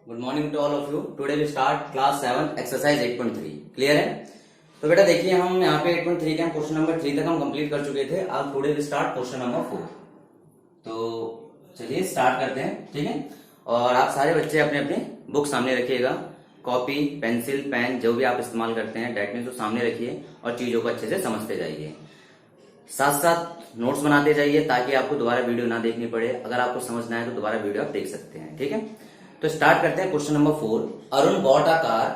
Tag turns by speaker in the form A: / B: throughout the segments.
A: Good morning to all of you. Today we start class 7 exercise 8.3। Clear है? तो बेटा देखिए, हम यहाँ पे 8.3 के क्वेश्चन नंबर 3 तक हम कंप्लीट कर चुके थे। अब today we start question number 4। तो चलिए स्टार्ट करते हैं, ठीक है। और आप सारे बच्चे अपने अपने बुक सामने रखिएगा, कॉपी पेंसिल पेन जो भी आप इस्तेमाल करते हैं डेट में तो सामने रखिए और चीजों को अच्छे से समझते जाइए। साथ साथ नोट्स बनाते जाइए ताकि आपको दोबारा वीडियो ना देखनी पड़े। अगर आपको समझना है तो दोबारा वीडियो आप देख सकते हैं, ठीक है। तो स्टार्ट करते हैं question number 4। Arun bought a car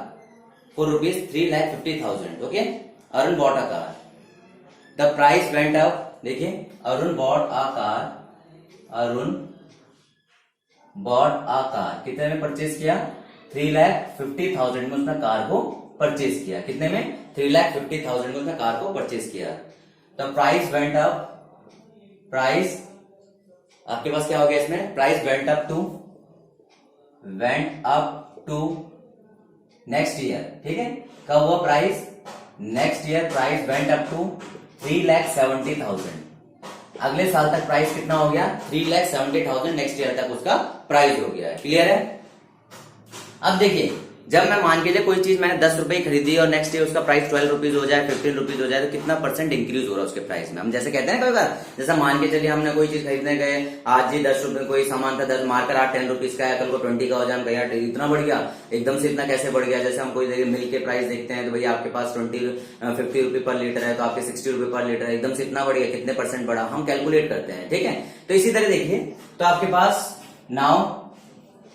A: for ₹3,50,000। Okay, Arun bought a car, the price went up. देखिए, Arun bought a car, Arun bought a car कितने में परचेज किया? 3,50,000 में उसने कार को परचेज किया। कितने में? 3,50,000 में उसने कार को परचेज किया। The price went up, price आपके पास क्या हो गया इसमें? Price went up to next year, ठीक है। कब हुआ price? Next year price went up to 3,70,000। अगले साल तक प्राइस कितना हो गया? 3,70,000 नेक्स्ट ईयर तक उसका प्राइस हो गया है। क्लियर है? अब देखिए, जब मैं मान के लिए कोई चीज मैंने 10 रुपए खरीदी और नेक्स्ट ईयर उसका प्राइस 12 रुपीज हो जाए, 15 रुपीज हो जाए, तो कितना परसेंट इंक्रीज हो रहा है उसके प्राइस में। हम जैसे कहते हैं ना कई बार, जैसा मान के चलिए हमने कोई चीज खरीदने गए, आज ही 10 रुपए कोई सामान था, 10 मार्कर आज 10 रुपीज का है, कल को 20 का हो जाए, हम कहीं इतना बढ़ गया, एकदम से इतना कैसे बढ़ गया। जैसे हम कोई मिल्क के प्राइस देखते हैं तो भैया आपके पास 50 रुपए पर लीटर है तो आपके 60 रुपए पर लीटर है, एकदम से इतना बढ़ गया, कितने परसेंट बढ़ा, हम कैलकुलेट करते हैं, ठीक है। तो इसी तरह देखिए, तो आपके पास नाउ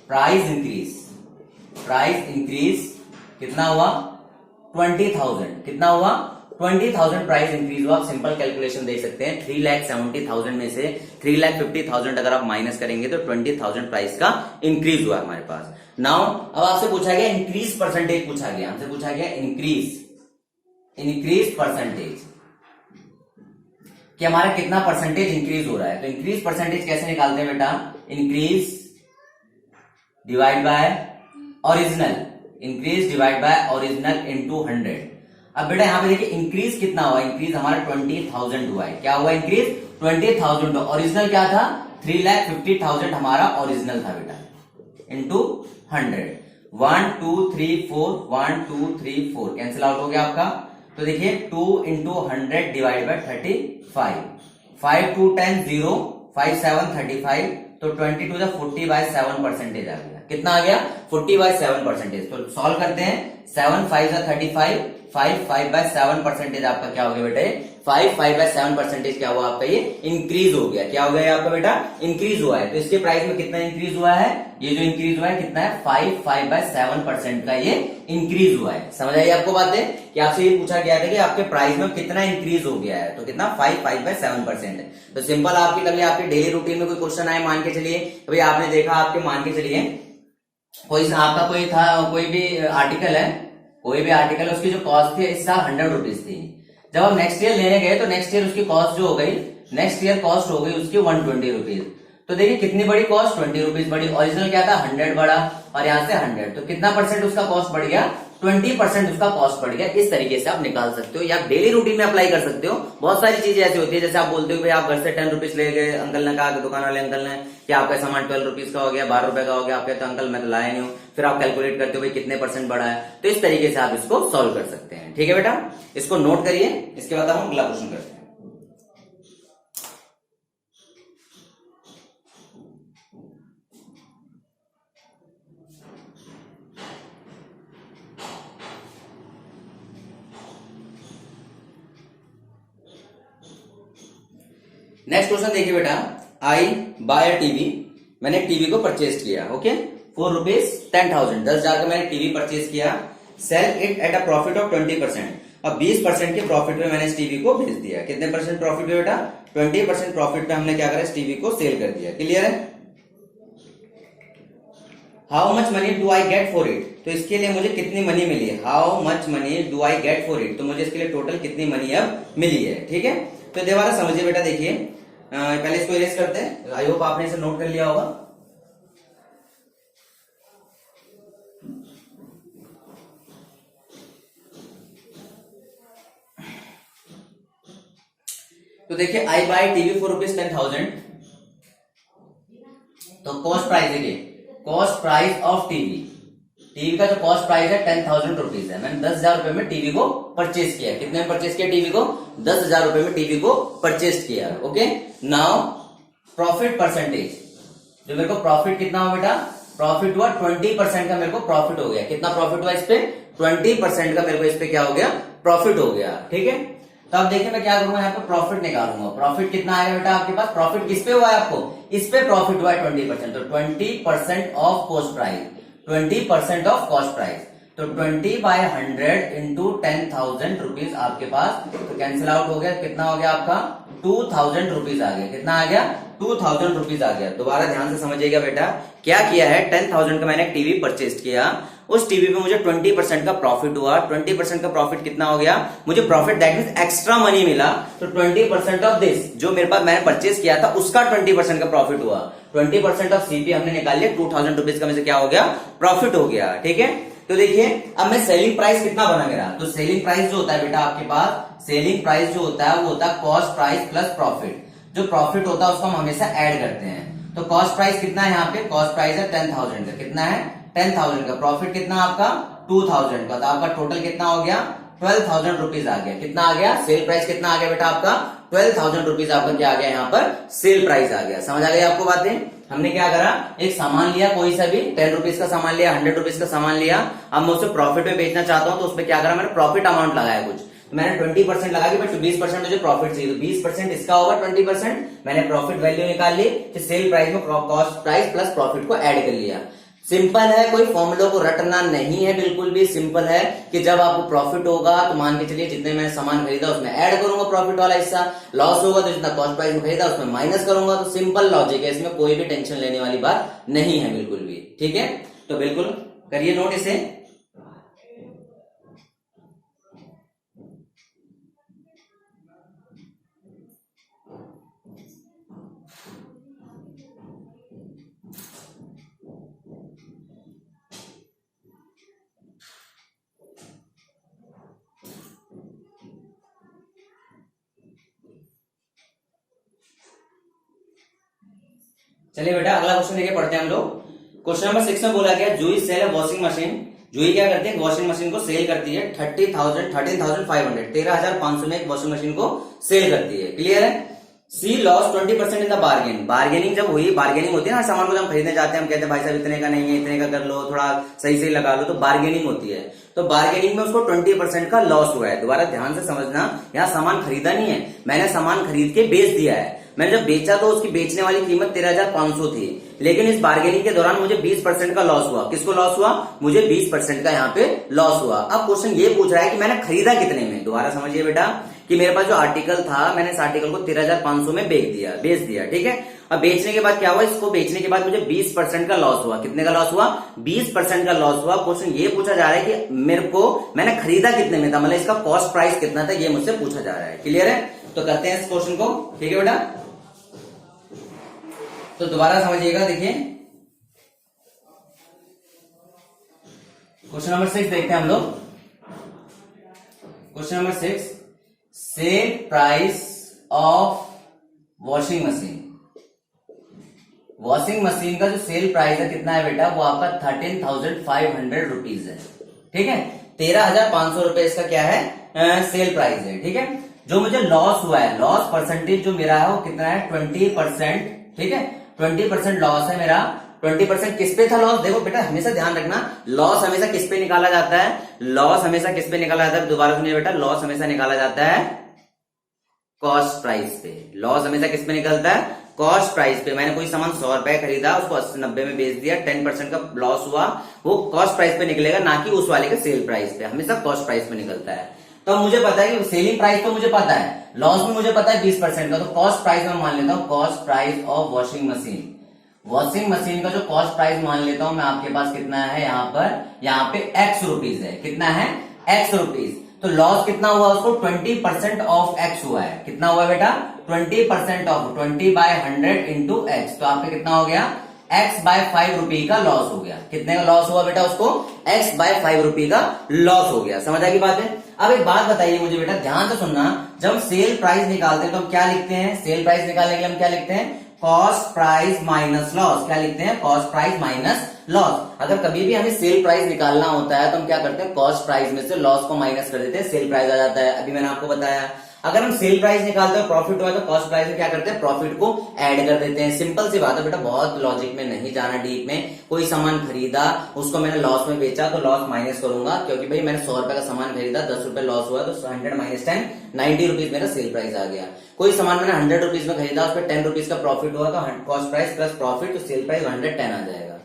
A: प्राइस इंक्रीज कितना हुआ? 20,000। कितना हुआ? 20,000 प्राइस इंक्रीज हुआ। आप सिंपल कैलकुलेशन देख सकते हैं, 3,70,000 में से 3,50,000 अगर आप माइनस करेंगे तो 20,000 प्राइस का इंक्रीज हुआ हमारे पास। नाउ अब आपसे पूछा गया इंक्रीज परसेंटेज, पूछा गया हमसे, पूछा गया इंक्रीज परसेंटेज कि हमारा कितना परसेंटेज इंक्रीज हो रहा है। तो इंक्रीज परसेंटेज कैसे निकालते हैं बेटा? Increase divide by original, increase divide by original into 100। अब बेटा यहाँ पे देखिए इंक्रीज कितना हुआ? इंक्रीज हमारा 20,000 हुआ है। क्या हुआ? इंक्रीज 20,000। ओरिजिनल क्या था? 3,50,000 हमारा ओरिजिनल था बेटा, इनटू 100। 1 2 3 4, 1 2 3 4 कैंसिल आउट हो गया आपका। तो देखिए 2 इंटू 100 डिवाइड बाय 35, 5 2 10 0, 5 7 35, तो 20 टू 40 बाय 7 परसेंटेज आ गया। कितना आ गया? 40 बाय 7 परसेंटेज। तो सॉल्व करते हैं, 7 5 35, 5 5 बाय 7 परसेंटेज आपका क्या हो गया बेटे? 5 5 बाय 7 परसेंटेज क्या हुआ आपका? ये इंक्रीज हो गया। क्या हो गया आपका बेटा? इंक्रीज हुआ है। तो इसके प्राइस में कितना इंक्रीज हुआ है? ये जो इंक्रीज हुआ है कितना है? 5 5 बाय 7% का ये इंक्रीज हुआ है। समझ आई आपको बातें? कि आपसे ये पूछा गया था कि आपके प्राइस में कितना इंक्रीज हो गया है, तो कितना? 5 5 बाय 7%। तो सिंपल आपकी कभी आपके डेली रूटीन में कोई क्वेश्चन आए, मान के चलिए भाई आपने देखा, आपके मान के चलिए कोई आपका कोई था, कोई भी आर्टिकल है, कोई भी आर्टिकल, उसकी जो कॉस्ट थी इस साल 100 रुपीज थी। जब हम नेक्स्ट ईयर लेने गए तो नेक्स्ट ईयर उसकी कॉस्ट जो हो गई, नेक्स्ट ईयर कॉस्ट हो गई उसकी 120 रुपीज। तो देखिए कितनी बड़ी कॉस्ट? 20 रुपीज बढ़ी। ओरिजिनल क्या था? 100 बढ़ा और यहाँ से 100, तो कितना परसेंट उसका कॉस्ट बढ़ गया? 20% उसका कॉस्ट बढ़ गया। इस तरीके से आप निकाल सकते हो या डेली रूटीन में अप्लाई कर सकते हो। बहुत सारी चीजें ऐसी होती है, जैसे आप बोलते हो भाई आप घर से 10 रुपीज ले गए, अंकल ने कहा, दुकान वाले अंकल ने, कि आपका सामान 12 रुपीज का हो गया, 12 रुपए का हो गया। आप कहते हो अंकल मैं तो लाया नहीं हूँ, फिर आप कैलकुलेट करते हो भाई कितने परसेंट बढ़ा है। तो इस तरीके से आप इसको सॉल्व कर सकते हैं, ठीक है बेटा। इसको नोट करिए, इसके बाद हम अगला क्वेश्चन करते हैं। नेक्स्ट क्वेश्चन देखिए बेटा, आई बाय अ टीवी, मैंने टीवी को परचेज किया, ओके, फॉर ₹10,000, 10,000 का मैंने टीवी परचेज किया। Sell it at a profit of 20%, अब 20% के प्रॉफिट में मैंने इस टीवी को भेज दिया। कितने परसेंट प्रॉफिट में बेटा? 20% प्रॉफिट में हमने क्या करा? इस टीवी को सेल कर दिया। क्लियर है? How much money do I get for it, तो इसके लिए मुझे कितनी मनी मिली है? How much money do I get for it, तो मुझे इसके लिए टोटल कितनी मनी अब मिली है, ठीक है। तो दोबारा समझिए बेटा, देखिए पहले इसको इरेज करते हैं। आई होप आपने इसे नोट कर लिया होगा। तो देखिए आई बाय टीवी फॉर ₹10,000, तो कॉस्ट प्राइस देखिए, cost price of TV, TV का जो कॉस्ट प्राइस है 10,000 रुपीज है, मैंने 10,000 रुपए में टीवी को परचेज किया। कितने में परचेज किया टीवी को? 10,000 रुपए में टीवी को परचेज किया। ओके, नाउ प्रॉफिट परसेंटेज, जो मेरे को प्रॉफिट कितना हुआ बेटा? प्रॉफिट हुआ 20% का मेरे को प्रॉफिट हो गया। कितना प्रॉफिट हुआ इस पे? 20% का मेरे को इस पे क्या हो गया? प्रॉफिट हो गया। ठीक है, तो अब देखिए मैं क्या करूंगा, यहाँ पे प्रॉफिट निकालूंगा। प्रॉफिट कितना आएगा बेटा आपके पास? प्रॉफिट किस पे हुआ है आपको? इस पे प्रॉफिट हुआ है 20%, तो 20% of cost price, 20% of cost price, तो 20/100 इंटू 10,000 रुपीज आपके पास, तो कैंसिल आउट हो गया। कितना हो गया आपका? 2,000 रुपीज आ गया। कितना आ गया? 2,000 रुपीज आ गया। दोबारा ध्यान से समझिएगा बेटा, क्या किया है, 10,000 का मैंने टीवी परचेज किया, उस टीवी पे मुझे 20% का प्रॉफिट हुआ। 20% का प्रॉफिट कितना हो गया? मुझे profit that means extra money मिला, तो 20% ऑफ दिस, जो मेरे पास मैंने परचेज किया था उसका 20% का प्रॉफिट हुआ। 20% ऑफ सीपी हमने निकाल लिया, 2,000 रुपीज का में से क्या हो गया? प्रॉफिट हो गया। ठीक है, तो देखिए अब मैं सेलिंग प्राइस कितना बना मेरा, तो सेलिंग प्राइस जो होता है बेटा आपके पास, सेलिंग प्राइस जो होता है वो होता है कॉस्ट प्राइस प्लस प्रॉफिट। जो प्रॉफिट होता है उसको हम हमेशा ऐड करते हैं। तो कॉस्ट प्राइस कितना है यहाँ पे? कॉस्ट प्राइस है 10,000 का। कितना है? 10,000 का। प्रॉफिट कितना आपका? 2,000 का। तो आपका टोटल कितना हो गया? 12,000 रुपीज आ गया। कितना आ गया? सेल प्राइस कितना आ गया बेटा आपका? 12,000 रुपीज आपका क्या आ गया यहाँ पर? सेल प्राइस आ गया। समझ आ गई आपको बातें? हमने क्या करा, एक सामान लिया कोई सा भी, 10 रुपीज का सामान लिया, 100 रुपीज का सामान लिया, अब मैं उसे प्रॉफिट में बेचना चाहता हूं, तो उसमें क्या करा, मैंने प्रॉफिट अमाउंट लगाया कुछ, तो मैंने 20% लगा कि 20% मुझे प्रॉफिट चाहिए, तो 20% इसका होगा, 20% मैंने प्रॉफिट वैल्यू निकाल ली, फिर सेल प्राइस में कॉस्ट प्राइस प्लस प्रॉफिट को ऐड कर लिया। सिंपल है, कोई फॉर्मूला को रटना नहीं है, बिल्कुल भी सिंपल है कि जब आपको प्रॉफिट होगा तो मान के चलिए जितने मैंने सामान खरीदा उसमें ऐड करूंगा प्रॉफिट वाला हिस्सा, लॉस होगा तो जितना कॉस्ट प्राइस में खरीदा उसमें माइनस करूंगा। तो सिंपल लॉजिक है, इसमें कोई भी टेंशन लेने वाली बात नहीं है बिल्कुल भी। ठीक है, तो बिल्कुल करिए नोट इसे। चलिए बेटा अगला क्वेश्चन लेके पढ़ते हैं हम लोग। क्वेश्चन नंबर 6 में बोला गया जूही सेल है वॉशिंग मशीन। जूही क्या करती है, वॉशिंग मशीन को सेल करती है 13,500 में एक वॉशिंग मशीन को सेल करती है। क्लियर है। She loss 20% in the bargain. Bargaining जब हुई, बार्गेनिंग होती है ना, सामान को जब हम खरीदने जाते हैं हम कहते हैं भाई साहब इतने का नहीं है, इतने का कर लो, थोड़ा सही सही लगा लो, तो बार्गेनिंग होती है। तो बार्गेनिंग में उसको 20% का लॉस हुआ है। दोबारा ध्यान से समझना, यहाँ सामान खरीदा नहीं है, मैंने सामान खरीद के बेच दिया है। मैंने जब बेचा तो उसकी बेचने वाली कीमत 13,500 थी, लेकिन इस बार्गेनिंग के दौरान मुझे 20% का लॉस हुआ। किसको लॉस हुआ? मुझे 20% का यहाँ पे लॉस हुआ। अब क्वेश्चन ये पूछ रहा है कि मैंने खरीदा कितने में। दोबारा समझिए बेटा कि मेरे पास जो आर्टिकल था, मैंने इस आर्टिकल को 13,500 में बेच दिया। ठीक है, अब बेचने के बाद क्या हुआ, इसको बेचने के बाद मुझे 20% का लॉस हुआ। कितने का लॉस हुआ? 20% का लॉस हुआ। क्वेश्चन ये पूछा जा रहा है कि मैंने खरीदा कितने में था, मतलब इसका कॉस्ट प्राइस कितना था, ये मुझसे पूछा जा रहा है। क्लियर है, तो करते हैं इस क्वेश्चन को। ठीक है बेटा, तो दोबारा समझिएगा। देखिए क्वेश्चन नंबर 6 देखते हैं हम लोग। Question number 6, sale price of washing machine. Washing machine का जो सेल प्राइस है कितना है बेटा, वो आपका 13,500 रुपीज है। ठीक है, 13,500 रुपए इसका क्या है, सेल प्राइस है। ठीक है, जो मुझे लॉस हुआ है, लॉस परसेंटेज जो मेरा है वो कितना है, 20%। ठीक है, 20% लॉस है मेरा। 20% किस पे था लॉस? देखो बेटा हमेशा ध्यान रखना, लॉस हमेशा किस पे निकाला जाता है, लॉस हमेशा किस पे निकाला जाता है, दोबारा सुनिए बेटा, लॉस हमेशा निकाला जाता है कॉस्ट प्राइस पे। लॉस हमेशा किस पे निकलता है, कॉस्ट प्राइस पे। मैंने कोई सामान 100 रुपए खरीदा, उसको 80-90 में बेच दिया, 10% का लॉस हुआ, वो कॉस्ट प्राइस पे निकलेगा, ना कि उस वाले के सेल प्राइस पे। हमेशा कॉस्ट प्राइस पे निकलता है। तो मुझे पता है कि सेलिंग प्राइस तो मुझे पता है, लॉस भी मुझे पता है 20% का, तो कॉस्ट प्राइस में मान लेता हूं cost price of washing machine. Washing machine का जो कॉस्ट प्राइस मान लेता हूं मैं, आपके पास कितना है यहाँ पे x रुपीज है। कितना है, x रुपीज। तो लॉस कितना हुआ उसको, 20% ऑफ x हुआ है। कितना हुआ बेटा, 20% ऑफ 20/100 इंटू x, तो आपका कितना हो गया, x/5 रुपए का लॉस हो गया। कितने का लॉस हुआ बेटा उसको, x/5 रुपए का लॉस हो गया। समझ आ गई बात है। अब एक बात बताइए मुझे बेटा, ध्यान से सुनना, जब हम सेल प्राइस निकालते हैं तो हम क्या लिखते हैं, सेल प्राइस निकालने के लिए हम क्या लिखते हैं, कॉस्ट प्राइस माइनस लॉस। क्या लिखते हैं? Cost price minus loss. अगर कभी भी हमें सेल प्राइस निकालना होता है तो हम क्या करते हैं? कॉस्ट प्राइस में से लॉस को माइनस कर देते हैं, सेल प्राइस आ जाता है। अभी मैंने आपको बताया। अगर हम सेल प्राइस निकालते हैं, प्रॉफिट हुआ तो कॉस्ट प्राइस में क्या करते हैं? प्रॉफिट को ऐड कर देते हैं। सिंपल सी बात है बेटा, बहुत लॉजिक में नहीं जाना डीप में। कोई सामान खरीदा, उसको मैंने लॉस में बेचा तो लॉस माइनस करूंगा, क्योंकि भाई मैंने 100 रुपए का सामान खरीदा, 10 रुपए लॉस हुआ तो 100 माइनस 10 90 रुपीज मेरा सेल प्राइस आ गया। कोई सामान मैंने 100 रुपीज में खरीदा, उस पर 10 रुपीज का प्रॉफिट हुआ तो कॉस्ट प्राइस प्लस प्रॉफिट तो सेल प्राइस 110 आ जाएगा।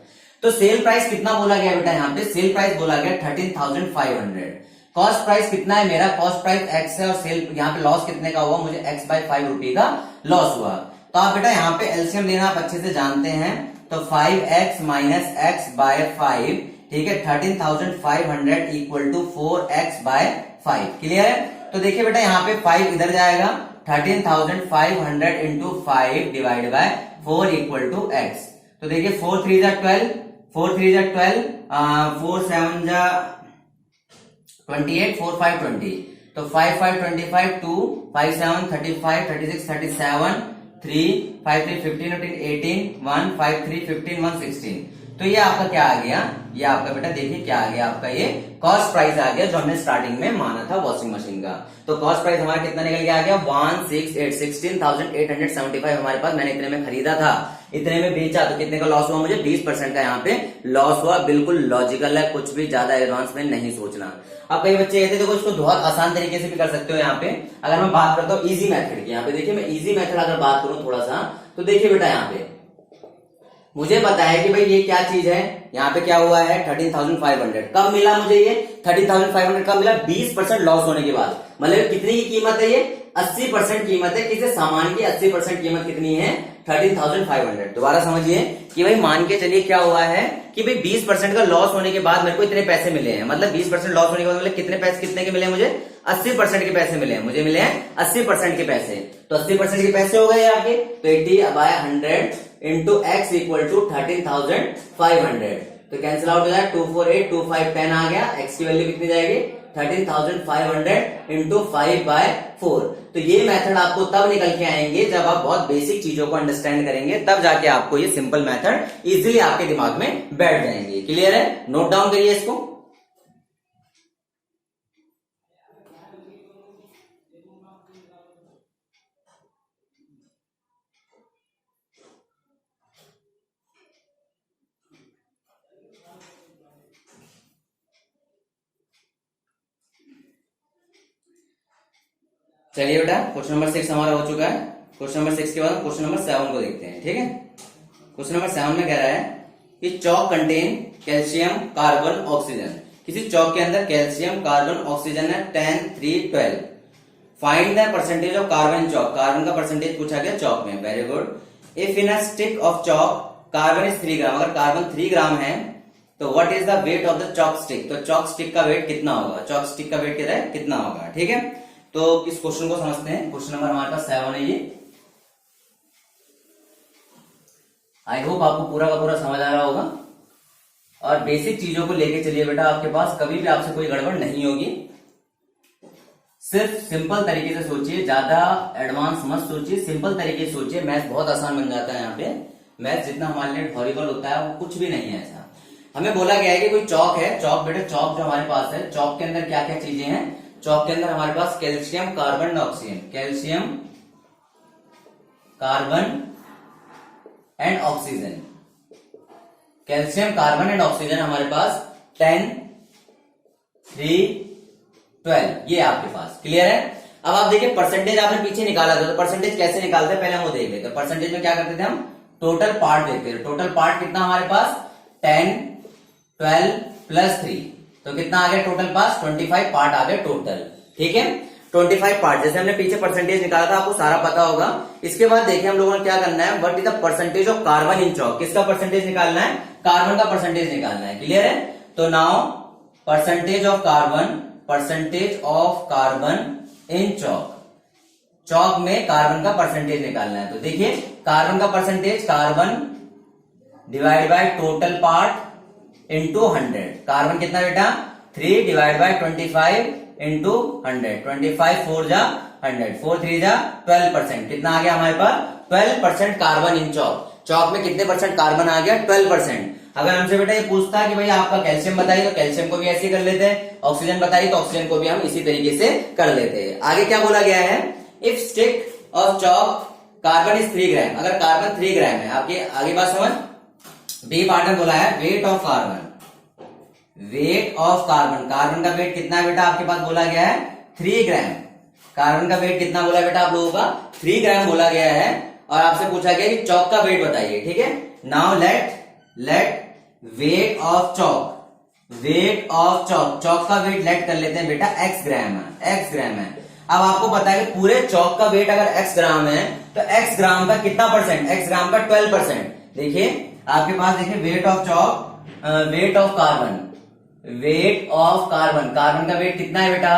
A: तो सेल प्राइस कितना बोला गया बेटा? यहाँ पे सेल प्राइस बोला गया 13,500। कॉस्ट प्राइस कितना है मेरा? कॉस्ट प्राइस एक्स है और सेल यहाँ पे लॉस कितने का हुआ? मुझे एक्स बाय 5 रुपए का लॉस हुआ। तो आप बेटा यहाँ पे एलसीएम लेना आप अच्छे से जानते हैं। तो 5x माइनस एक्स बाय 5, ठीक है, 13,500 equal to 4x bye 5। Clear है? तो देखिए बेटा यहाँ पे 5 इधर जाएगा, 13,500 into 5 divide by 4 equal to x। तो देखिए 4 3 जा 12, 4 3 जा 12, 4 7 जा 28, 4 5 20, तो 5 5 25, 2 5 7 35, 36 37, 3 5 3 15 18, 1 5 3 15 1 16। तो ये आपका क्या आ गया? ये आपका बेटा देखिए क्या आ गया? आपका ये कॉस्ट प्राइस आ गया जो हमने स्टार्टिंग में माना था वॉशिंग मशीन का। तो कॉस्ट प्राइस हमारा कितना निकल के आ गया? 16,875 हमारे पास। मैंने इतने में खरीदा था, इतने में बेचा, तो कितने का लॉस हुआ? मुझे 20% का यहाँ पे लॉस हुआ। बिल्कुल लॉजिकल है, कुछ भी ज्यादा एडवांस में नहीं सोचना। अब कई बच्चे कहते देखो इसको बहुत आसान तरीके से भी कर सकते हो। यहाँ पे अगर मैं बात करता हूँ इजी मेथड की, यहाँ पे देखिए मैं इजी मेथड अगर बात करूं थोड़ा सा, तो देखिए बेटा यहाँ पे मुझे पता है कि भाई ये क्या चीज है। यहाँ पे क्या हुआ है? 13,500। कब मिला मुझे ये 13,500? कब मिला? 20% लॉस होने के बाद। मतलब कितनी की कीमत है ये? 80% कीमत है। किसी सामान की 80% कीमत कितनी है? 13,500। दोबारा समझिए कि भाई मान के चलिए क्या हुआ है कि भाई 20% का लॉस होने के बाद मेरे को इतने पैसे मिले हैं। मतलब 20% लॉस होने के बाद मतलब कितने पैसे, कितने के मिले मुझे? 80% के पैसे मिले हैं। मुझे मिले हैं 80% के पैसे। तो 80% के पैसे हो गए आपके, तो 80/100 इंटू एक्स इक्वल टू 13,500। तो कैंसिल आउट हो जाए, 2 4 8 2 5 10 आ गया। एक्स की वैल्यू कितनी जाएगी? 13,500 इंटू 5/4। तो ये मेथड आपको तब निकल के आएंगे जब आप बहुत बेसिक चीजों को अंडरस्टैंड करेंगे, तब जाके आपको ये सिंपल मेथड इजीली आपके दिमाग में बैठ जाएंगे। क्लियर है? नोट डाउन करिए इसको। चलिए बेटा क्वेश्चन नंबर 6 हमारा हो चुका है। क्वेश्चन नंबर 6 के बाद क्वेश्चन नंबर 7 को देखते हैं। ठीक है, क्वेश्चन नंबर 7 में कह रहा है कि chalk contain calcium carbon oxygen. किसी चॉक के अंदर कैल्शियम कार्बन ऑक्सीजन है 10 3 12। Find the percentage of carbon in chalk. Carbon का परसेंटेज पूछा गया चॉक में। Very good. If in a stick of chalk carbon is 3 ग्राम, अगर कार्बन 3 ग्राम है तो what is the weight of the chalk stick. तो chalk stick का wait कितना होगा? चॉक स्टिक का वेट कितना है? कितना होगा? ठीक है, तो इस क्वेश्चन को समझते हैं। क्वेश्चन नंबर हमारे पास 7 है ये। आई होप आपको पूरा का पूरा समझ आ रहा होगा और बेसिक चीजों को लेके चलिए बेटा, आपके पास कभी भी आपसे कोई गड़बड़ नहीं होगी। सिर्फ सिंपल तरीके से सोचिए, ज्यादा एडवांस मत सोचिए, सिंपल तरीके से सोचिए। मैथ बहुत आसान बन जाता है। यहाँ पे मैथ जितना हमारे लिए हॉरिबल होता है वो कुछ भी नहीं है ऐसा। हमें बोला गया है कि कोई चौक है, चौक बेटा चौक जो हमारे पास है, चौक के अंदर क्या क्या चीजें हैं? चौक के अंदर हमारे पास calcium carbon oxygen, calcium carbon and oxygen, calcium carbon and oxygen हमारे पास 10 3 12 ये आपके पास। क्लियर है? अब आप देखिए परसेंटेज आपने पीछे निकाला था, तो परसेंटेज कैसे निकालते हैं पहले हम वो देख लेते हैं। परसेंटेज में क्या करते थे हम? टोटल पार्ट देखते थे। टोटल पार्ट कितना हमारे पास? 10 12 प्लस 3, तो कितना आ गया टोटल पास? 25 पार्ट आ गए टोटल। ठीक है, 25 पार्ट। जैसे हमने पीछे परसेंटेज निकाला था, आपको सारा पता होगा। इसके बाद देखिए हम लोगों ने क्या करना है, what is the percentage of carbon in chalk. किसका परसेंटेज निकालना है? कार्बन का परसेंटेज निकालना है। क्लियर है? तो now percentage of carbon, percentage of carbon in chalk, chalk में कार्बन का परसेंटेज निकालना है। तो देखिए कार्बन का percentage, carbon divide by total part into 100। Carbon कितना बेटा? 3 डिवाइड बाय 25 इंटू 100। 25 4 जा 100, 4 3 जा 12%। कितना आ गया हमारे पास? 12% कार्बन इन चॉक। चॉक में कितने परसेंट कार्बन आ गया? 12%। अगर हमसे बेटा ये पूछता है कि भाई आपका कैल्शियम बताइए, तो कैल्शियम को भी ऐसे कर लेते हैं। ऑक्सीजन बताइए तो ऑक्सीजन को भी हम इसी तरीके से कर लेते हैं। आगे क्या बोला गया है? If stick of chalk carbon is 3 ग्राम। अगर कार्बन 3 ग्राम है, आपके आगे बात समझ। बी पार्टनर बोला है weight of carbon, weight of carbon, carbon का वेट कितना है बेटा? आपके पास बोला गया है 3 ग्राम। कार्बन का वेट कितना बोला बेटा आप लोगों का? 3 ग्राम बोला गया है। और आपसे पूछा गया कि चॉक का वेट बताइए, ठीक है। Now let weight of chalk, weight of chalk, chalk का वेट लेट कर लेते हैं बेटा x ग्राम है, x ग्राम है। अब आपको पता है कि पूरे चॉक का वेट अगर x ग्राम है तो x ग्राम का कितना परसेंट? x ग्राम का 12%। देखिए आपके पास, देखिए weight of chalk, weight of carbon, weight of carbon, carbon का वेट कितना है बेटा?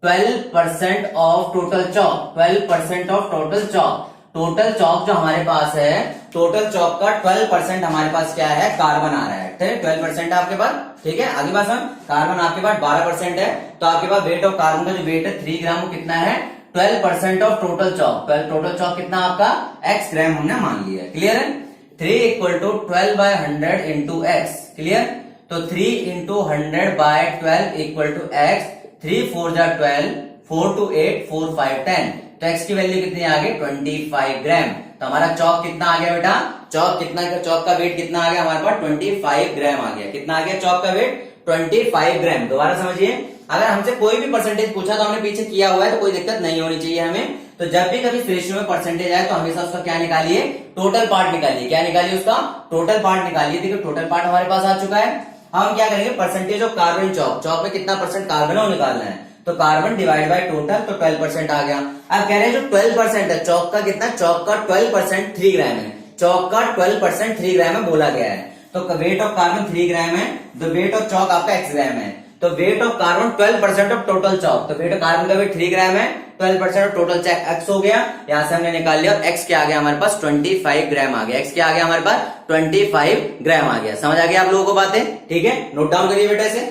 A: 12% of total chalk, 12% of total chalk. Total chalk जो हमारे पास है, टोटल चॉक का 12% हमारे पास क्या है? कार्बन आ रहा है, ठीक है। 12% है आपके पास, ठीक है। आगे बात समझ। कार्बन आपके पास 12% है, तो आपके पास वेट ऑफ कार्बन का जो वेट है 3 ग्राम, वो कितना है? 12% of total chalk. Total chalk कितना आपका? x ग्राम हमने मान लिया। क्लियर है? 3 equal to 12/100 into x। Clear? तो 3 इंटू 100/12 इक्वल टू x। 3 4 जा 12, 4 2 8, 4 5 10। तो x की वैल्यू कितनी आ गई? 25 ग्राम। तो हमारा चॉक कितना आ गया बेटा? चॉक कितना, चॉक का वेट कितना आ गया हमारे पास? 25 ग्राम आ गया। कितना आ गया चॉक का वेट? 25 ग्राम। दोबारा समझिए, अगर हमसे कोई भी परसेंटेज पूछा तो हमने पीछे किया हुआ है, तो कोई दिक्कत नहीं होनी चाहिए हमें। तो जब भी कभी रेशियो में परसेंटेज आए तो हमेशा उसका क्या निकालिए? टोटल पार्ट निकालिए। क्या निकालिए? उसका टोटल पार्ट निकालिए। देखिए टोटल पार्ट हमारे पास आ चुका है। हम क्या करेंगे? Percentage of carbon chalk, chalk में कितना परसेंट कार्बन है वो निकालना है। तो कार्बन डिवाइड बाय टोटल, तो 12% आ गया। अब कह रहे हैं जो 12% है चॉक का, कितना? चॉक का 12% 3 ग्राम है। चॉक का 12% 3 ग्राम है बोला गया है। तो वेट ऑफ कार्बन 3 ग्राम है, तो वेट ऑफ चॉक आपका x ग्राम है। तो weight of carbon 12% of total chalk, तो वेट ऑफ कार्बन का वेट 3 ग्राम है, 12% ऑफ टोटल चॉक x हो गया। यहां से हमने निकाल लिया, x क्या आ गया हमारे पास? 25 ग्राम आ गया। x क्या आ गया हमारे पास? 25 ग्राम आ गया। समझ आ गया आप लोगों को बातें? ठीक है, नोट डाउन करिए बेटा इसे।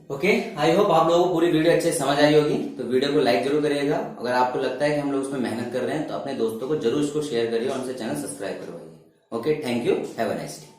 A: ओके, आई होप आप लोगों को पूरी वीडियो अच्छे से समझ आई होगी। तो वीडियो को लाइक जरूर करिएगा। अगर आपको लगता है कि हम लोग उसमें मेहनत कर रहे हैं तो अपने दोस्तों को जरूर इसको शेयर करिए और उनसे चैनल सब्सक्राइब करवाइए। Okay, thank you, have a nice day.